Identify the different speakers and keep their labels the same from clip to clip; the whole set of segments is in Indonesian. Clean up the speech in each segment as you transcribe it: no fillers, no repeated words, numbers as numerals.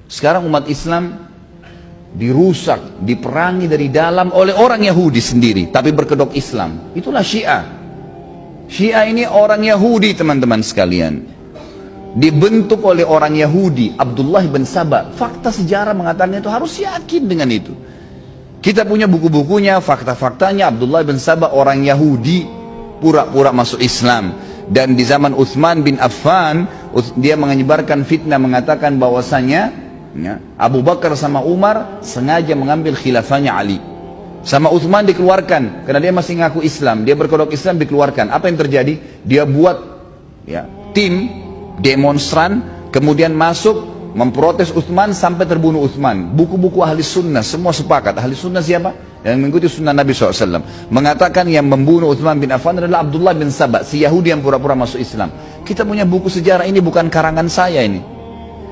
Speaker 1: Sekarang umat Islam dirusak, diperangi dari dalam oleh orang Yahudi sendiri, tapi berkedok Islam. Itulah Syiah. Syiah ini orang Yahudi, teman-teman sekalian. Dibentuk oleh orang Yahudi, Abdullah bin Saba. Fakta sejarah mengatakan itu, harus yakin dengan itu. Kita punya buku-bukunya, fakta-faktanya. Abdullah bin Saba orang Yahudi, pura-pura masuk Islam. Dan di zaman Utsman bin Affan, dia menyebarkan fitnah, mengatakan bahwasanya Abu Bakar sama Umar sengaja mengambil khilafahnya Ali. Sama Utsman dikeluarkan karena dia masih ngaku Islam, dia berkedok Islam, dikeluarkan. Apa yang terjadi? Dia buat tim demonstran, kemudian masuk memprotes Utsman sampai terbunuh Utsman. Buku-buku ahli sunnah semua sepakat. Ahli sunnah siapa? Yang mengikuti sunnah Nabi SAW mengatakan yang membunuh Utsman bin Affan adalah Abdullah bin Saba, si Yahudi yang pura-pura masuk Islam. Kita punya buku sejarah, ini bukan karangan saya ini.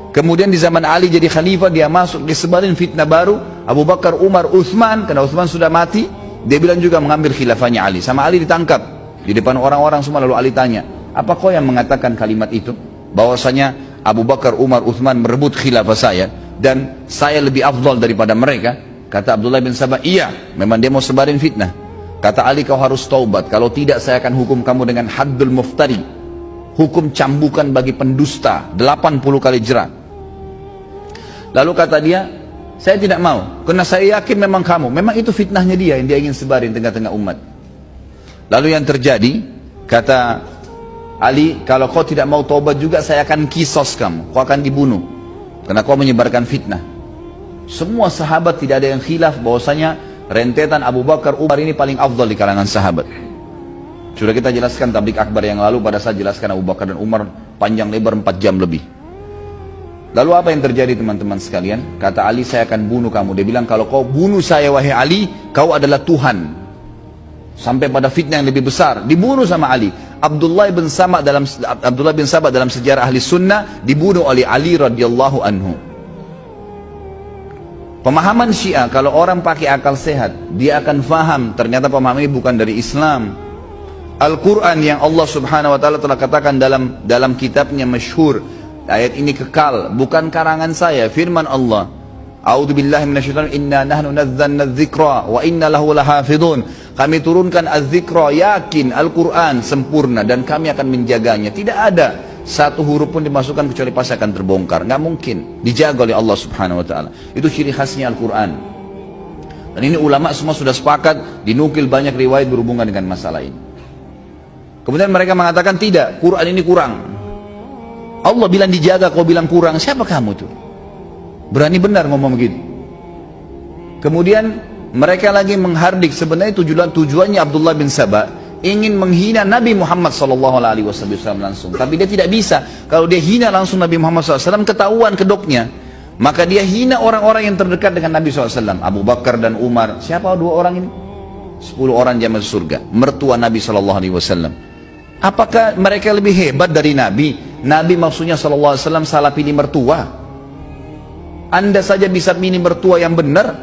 Speaker 1: Kemudian di zaman Ali jadi khalifah, dia masuk, disebarin fitnah baru. Abu Bakar, Umar, Utsman, karena Utsman sudah mati, dia bilang juga mengambil khilafahnya Ali. Sama Ali ditangkap di depan orang-orang semua. Lalu Ali tanya, apa kau yang mengatakan kalimat itu? Bahwasanya Abu Bakar, Umar, Utsman merebut khilafah saya dan saya lebih afdal daripada mereka. Kata Abdullah bin Saba, iya, memang dia mau sebarin fitnah. Kata Ali, kau harus taubat, kalau tidak saya akan hukum kamu dengan haddul muftari, hukum cambukan bagi pendusta, 80 kali jerat. Lalu kata dia, saya tidak mau, karena saya yakin memang kamu, memang itu fitnahnya dia yang dia ingin sebarin tengah-tengah umat. Lalu yang terjadi, kata Ali, kalau kau tidak mau taubat juga saya akan kisos kamu, kau akan dibunuh karena kau menyebarkan fitnah. Semua sahabat tidak ada yang khilaf bahwasanya rentetan Abu Bakar, Umar ini paling afdal di kalangan sahabat. Sudah kita jelaskan tablik akbar yang lalu, pada saat jelaskan Abu Bakar dan Umar panjang lebar 4 jam lebih. Lalu apa yang terjadi teman-teman sekalian? Kata Ali, saya akan bunuh kamu. Dia bilang, kalau kau bunuh saya wahai Ali, kau adalah Tuhan. Sampai pada fitnah yang lebih besar, dibunuh sama Ali. Abdullah bin Saba dalam sejarah ahli sunnah dibunuh oleh Ali radhiyallahu anhu. Pemahaman Syiah, kalau orang pakai akal sehat, dia akan faham ternyata pemahaman ini bukan dari Islam. Al-Quran yang Allah subhanahu wa ta'ala telah katakan dalam kitabnya masyhur, ayat ini kekal, bukan karangan saya, firman Allah. A'udzubillahi minasyaitonir rajim, inna nahnu nazzalna dzikra wa inna lahu lahafidun. Kami turunkan az-zikra, yakin Al-Quran sempurna dan kami akan menjaganya. Tidak ada satu huruf pun dimasukkan kecuali pasti akan terbongkar. Nggak mungkin, dijaga oleh Allah subhanahu wa ta'ala. Itu ciri khasnya Al-Quran. Dan ini ulama semua sudah sepakat, dinukil banyak riwayat berhubungan dengan masalah ini. Kemudian mereka mengatakan tidak, Quran ini kurang. Allah bilang dijaga, kau bilang kurang, siapa kamu tuh? Berani benar ngomong begitu. Kemudian mereka lagi menghardik, sebenarnya tujuannya Abdullah bin Saba ingin menghina Nabi Muhammad SAW langsung. Tapi dia tidak bisa. Kalau dia hina langsung Nabi Muhammad SAW, ketahuan kedoknya. Maka dia hina orang-orang yang terdekat dengan Nabi SAW. Abu Bakar dan Umar. Siapa dua orang ini? 10 orang jamaah surga. Mertua Nabi SAW. Apakah mereka lebih hebat dari Nabi? Nabi maksudnya SAW salah pilih mertua. Anda saja bisa pilih mertua yang benar.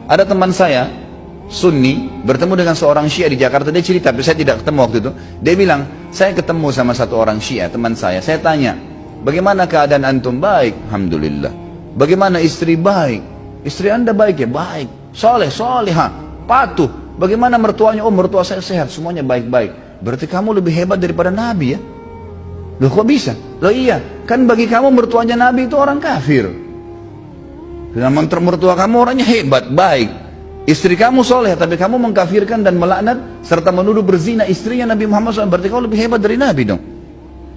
Speaker 1: Ada teman saya Sunni bertemu dengan seorang Syiah di Jakarta, dia cerita, tapi saya tidak ketemu waktu itu. Dia bilang, saya ketemu sama satu orang Syiah, teman saya tanya, bagaimana keadaan antum? Baik, alhamdulillah. Bagaimana istri? Baik. Istri anda baik ya? Baik. Soleh, solehah, patuh. Bagaimana mertuanya? Oh, mertua saya sehat, semuanya baik-baik. Berarti kamu lebih hebat daripada Nabi ya? Loh, kok bisa? Loh iya, kan bagi kamu mertuanya Nabi itu orang kafir. Dan mertua kamu orangnya hebat, baik. Istri kamu soleh, tapi kamu mengkafirkan dan melaknat serta menuduh berzina istrinya Nabi Muhammad SAW. Berarti kau lebih hebat dari Nabi dong.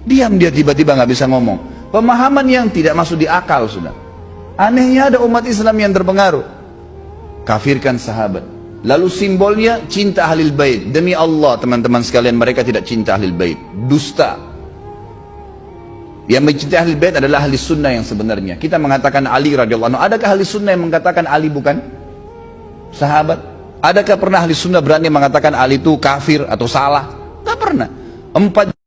Speaker 1: Diam dia, tiba-tiba nggak bisa ngomong. Pemahaman yang tidak masuk di akal sudah. Anehnya ada umat Islam yang terpengaruh, kafirkan sahabat. Lalu simbolnya cinta ahlul bait. Demi Allah teman-teman sekalian, mereka tidak cinta ahlul bait, dusta. Yang mencintai ahlul bait adalah ahli sunnah yang sebenarnya. Kita mengatakan Ali radhiyallahu anhu. Adakah ahli sunnah yang mengatakan Ali bukan sahabat? Adakah pernah ahli sunnah berani mengatakan Ali itu kafir atau salah? Tak pernah. 4